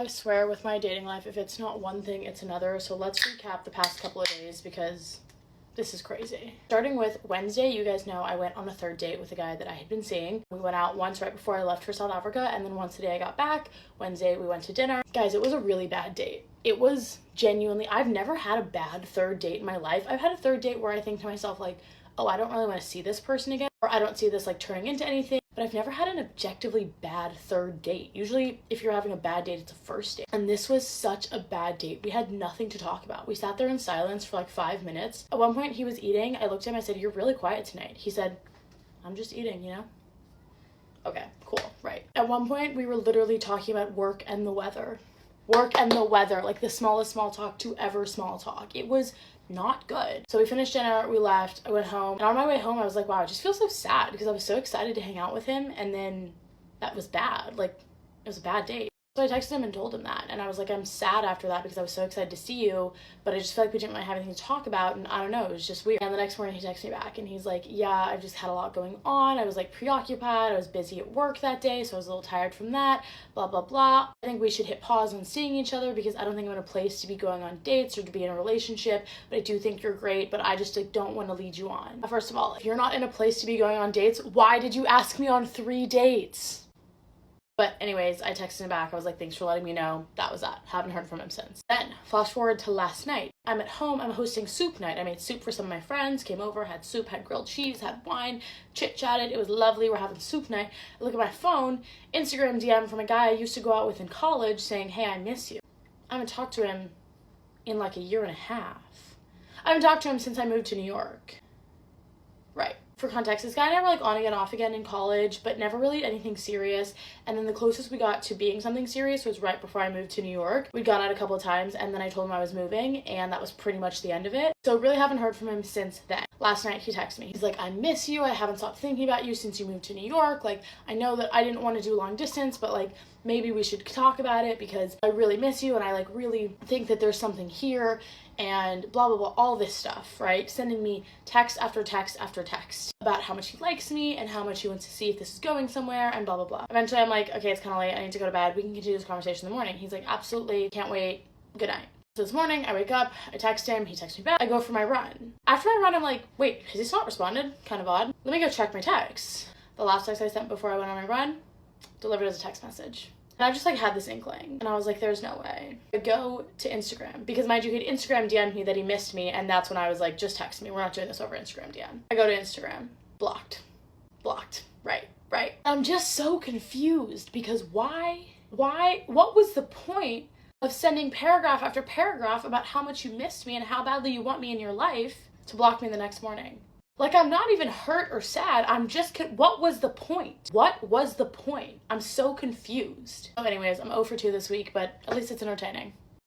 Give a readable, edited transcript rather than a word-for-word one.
I swear with my dating life, if it's not one thing, it's another. So let's recap the past couple of days because this is crazy. Starting with Wednesday, you guys know I went on a third date with a guy that I had been seeing. We went out once right before I left for South Africa, and then once the day I got back. Wednesday, we went to dinner. Guys, it was a really bad date. It was genuinely, I've never had a bad third date in my life. I've had a third date where I think to myself like, oh, I don't really want to see this person again, or I don't see this like turning into anything. But I've never had an objectively bad third date. Usually if you're having a bad date, it's a first date. And this was such a bad date. We had nothing to talk about. We sat there in silence for like 5 minutes. At one point he was eating. I looked at him, I said, "You're really quiet tonight." He said, "I'm just eating, you know?" Okay, cool, right. At one point we were literally talking about work and the weather. Work and the weather, like the smallest small talk to ever small talk. It was not good. So we finished dinner, we left, I went home, and on my way home I was like, wow, I just feel so sad because I was so excited to hang out with him, and then that was bad. Like, it was a bad date. So I texted him and told him that, and I was like, I'm sad after that because I was so excited to see you, but I just feel like we didn't really have anything to talk about, and I don't know, it was just weird. And the next morning he texted me back and he's like, yeah, I've just had a lot going on. I was like preoccupied, I was busy at work that day, so I was a little tired from that, blah blah blah. I think we should hit pause on seeing each other because I don't think I'm in a place to be going on dates or to be in a relationship, but I do think you're great, but I just like don't want to lead you on. First of all, if you're not in a place to be going on dates, why did you ask me on 3 dates? But anyways, I texted him back. I was like, thanks for letting me know. That was that. Haven't heard from him since. Then, flash forward to last night. I'm at home. I'm hosting soup night. I made soup for some of my friends. Came over, had soup, had grilled cheese, had wine, chit-chatted. It was lovely. We're having soup night. I look at my phone, Instagram DM from a guy I used to go out with in college saying, hey, I miss you. I haven't talked to him in like a year and a half. I haven't talked to him since I moved to New York. Right. For context, this guy and I were like on again, off again in college, but never really anything serious. And then the closest we got to being something serious was right before I moved to New York. We'd gone out a couple of times, and then I told him I was moving, and that was pretty much the end of it. So really haven't heard from him since then. Last night he texted me. He's like, I miss you. I haven't stopped thinking about you since you moved to New York. Like, I know that I didn't want to do long distance, but like maybe we should talk about it because I really miss you and I like really think that there's something here and blah blah blah, all this stuff, right? Sending me text after text after text about how much he likes me and how much he wants to see if this is going somewhere and blah blah blah. Eventually I'm like, okay, it's kind of late, I need to go to bed, we can continue this conversation in the morning. He's like, absolutely, can't wait, good night. So this morning I wake up, I text him, he texts me back, I go for my run. After I run, I'm like, wait, has he not responded? Kind of odd. Let me go check my texts. The last text I sent before I went on my run, delivered as a text message. And I just like had this inkling and I was like, there's no way. I go to Instagram because mind you, he'd Instagram DM'd me that he missed me, and that's when I was like, just text me. We're not doing this over Instagram DM. I go to Instagram, blocked, right. I'm just so confused because why, what was the point of sending paragraph after paragraph about how much you missed me and how badly you want me in your life to block me the next morning? Like, I'm not even hurt or sad. I'm just, what was the point? What was the point? I'm so confused. So anyways, I'm 0 for 2 this week, but at least it's entertaining.